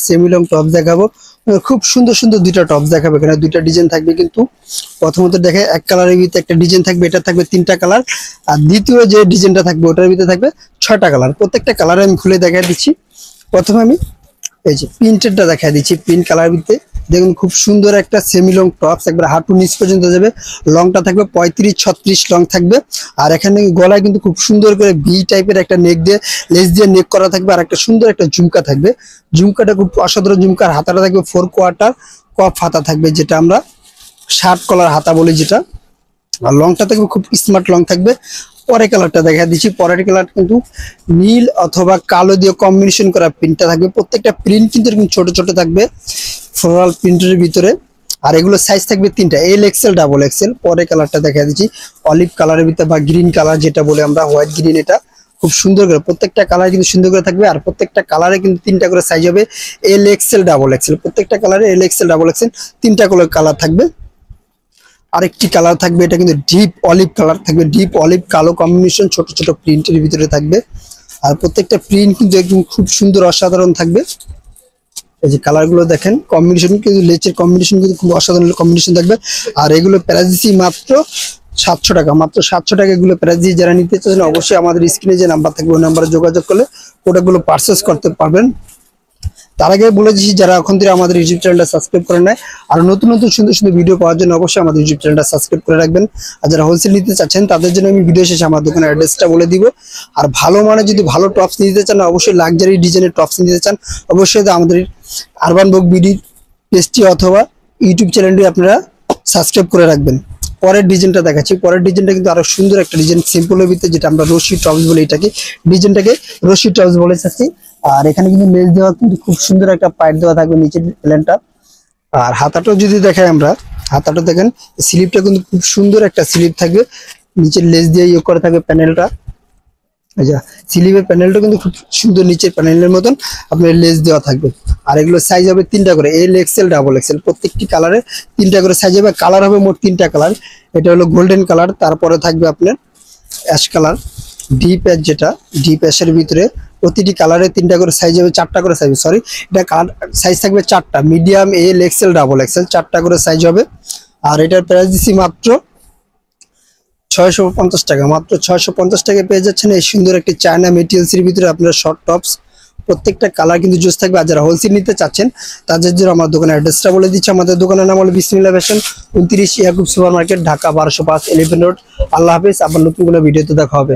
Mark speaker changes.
Speaker 1: Semi long top দেখাবো। খুব সুন্দর সুন্দর দুইটা টপ দেখাবো। এখানে দুইটা ডিজাইন থাকবে, কিন্তু প্রথমত দেখে এক কালারের ভিতরে একটা ডিজাইন থাকবে, এটা থাকবে 3টা কালার। আর দ্বিতীয় যে ডিজাইনটা থাকবে ওটার ভিতরে থাকবে 6টা কালার। প্রত্যেকটা কালারে আমি খুলে দেখা দিচ্ছি। প্রথমে আমি এই যে প্রিন্টেডটা দেখা দিচ্ছি। প্রিন্ট কালার ভিতরে দেখুন খুব সুন্দর একটা সেমি লং টপস, একবার হাঁটু নিচ পর্যন্ত যাবে। লংটা থাকবে 35-36 লং থাকবে। আর এখানে গলায় কিন্তু খুব সুন্দর করে ভি টাইপের একটা নেক দিয়ে লেস দিয়ে নেক করা থাকবে। আর একটা সুন্দর একটা ঝুমকা থাকবে। ঝুমকাটা খুব অসাধারণ ঝুমকার। হাতাটা থাকবে 4 কোয়ার্টার কফ হাতা থাকবে, যেটা আমরা শার্ট কলার হাতা বলি যেটা। আর লংটা থাকবে খুব স্মার্ট লং থাকবে। পরের কালারটা দেখা দিচ্ছি। পরের কালার কিন্তু নীল অথবা কালো দিয়ে কম্বিনেশন করা প্রিন্টটা থাকবে। প্রত্যেকটা প্রিন্ট কিন্তু এরকম ছোট ছোট থাকবে ফ্লোরাল প্রিন্টের ভিতরে। আর এগুলো সাইজ থাকবে 3টা, এল এক্সেল ডাবল এক্সেল। পরের কালারটা দেখা দিচ্ছি অলিভ কালারের ভিতরে বা গ্রিন কালার যেটা বলে আমরা, হোয়াইট গ্রিন। এটা খুব সুন্দর করে প্রত্যেকটা কালার কিন্তু সুন্দর করে থাকবে। আর প্রত্যেকটা কালারে কিন্তু 3টা করে সাইজ হবে, এল এক্সেল ডাবল এক্সেল। প্রত্যেকটা কালারে এল এক্সেল ডাবল এক্সেল 3টা করে কালার থাকবে। আরেকটি কালার থাকবে, এটা কিন্তু ডিপ অলিভ কালার থাকবে। ডিপ অলিভ কালো কম্বিনেশন ছোট ছোট প্রিন্টের ভিতরে থাকবে। আর প্রত্যেকটা প্রিন্ট কিন্তু একদম খুব সুন্দর অসাধারণ থাকবে। এই যে কালার গুলো দেখেন, কম্বিনেশন কিন্তু লেচের কম্বিনেশন কিন্তু খুব অসাধারণ কম্বিনেশন থাকবে। আর এগুলো প্রাইস দিচ্ছি মাত্র 700 টাকা। মাত্র 700 টাকা এগুলো প্রাইস দিয়ে যারা নিতে চান অবশ্যই আমাদের স্ক্রিনে যে নাম্বার থাকবে ওই নাম্বারে যোগাযোগ করলে প্রোডাক্টগুলো পারচেস করতে পারবেন। তার আগে বলে দিচ্ছি, যারা এখন থেকে আমাদের ইউটিউব চ্যানেলটা সাবস্ক্রাইব করে নেয় আর নতুন নতুন সুন্দর সুন্দর ভিডিও পাওয়ার জন্য অবশ্যই আমাদের ইউটিউব চ্যানেলটা সাবস্ক্রাইব করে রাখবেন। আর যারা হোলসেল নিতে চাচ্ছেন তাদের জন্য আমি ভিডিও শেষে আমার দোকানের অ্যাড্রেসটা বলে দিব। আর ভালো মানে যদি ভালো টপস নিতে চান, অবশ্যই লাক্সারি ডিজাইনের টপস নিতে চান, অবশ্যই আমাদের আরবান বুক বিডি পেজটি অথবা ইউটিউব চ্যানেলটি আপনারা সাবস্ক্রাইব করে রাখবেন। পরের ডিজাইনটা দেখাচ্ছি। পরের ডিজাইনটা কিন্তু আরো সুন্দর একটা ডিজাইন, সিম্পলের ভিতরে, যেটা আমরা রশি টপস বলি। এটাকে ডিজাইনটাকে রশি টপস বলে থাকি। আর এখানে কিন্তু লেস দেওয়া কিন্তু খুব সুন্দর একটা পাইপ দেওয়া থাকবে নিচের প্ল্যানটা। আর হাতাটাও যদি দেখাই আমরা, হাতাটা দেখেন স্লিপটা কিন্তু খুব সুন্দর একটা স্লিপ থাকবে, নিচের লেস দিয়ে ইয়ে করা থাকবে প্যানেলটা। আচ্ছা, স্লিপের প্যানেলটা কিন্তু খুব সুন্দর নিচের প্যানেলের মতন আপনার লেস দেওয়া থাকবে। আর এগুলো সাইজ হবে 3টা করে, এল এক্সেল ডাবল এক্সেল। প্রত্যেকটি কালারে 3টা করে সাইজ হবে। কালার হবে মোট 3টা কালার। এটা হলো গোল্ডেন কালার, তারপরে থাকবে আপনার অ্যাশ কালার, ডিপ অ্যাশ, যেটা ডিপ অ্যাশের ভিতরে। প্রতিটি কালারে 3টা করে সাইজ হবে, 4টা করে সাইজ, সরি এটা কালার সাইজ থাকবে 4টা, medium, L XL double XL, 4টা করে সাইজ হবে। আর এটার প্রাইস দিচ্ছি মাত্র 650 টাকা। মাত্র 650 টাকায় পেয়ে যাচ্ছেন এই সুন্দর একটি চায়না মেটেরিয়ালসের ভিতরে আপনার শর্ট টপস। প্রত্যেকটা কালার কিন্তু জোস থাকবে। আর যারা হোলসেল নিতে চাচ্ছেন তাদের জন্য আমার দোকানের অ্যাড্রেসটা বলে দিচ্ছি। আমাদের দোকানের নাম হলো Bismillah fashion, 29 Yakub super market, Dhaka 1205, 11 road. আল্লাহ হাফেজ। আবার নতুন কোনো ভিডিওতে দেখা হবে।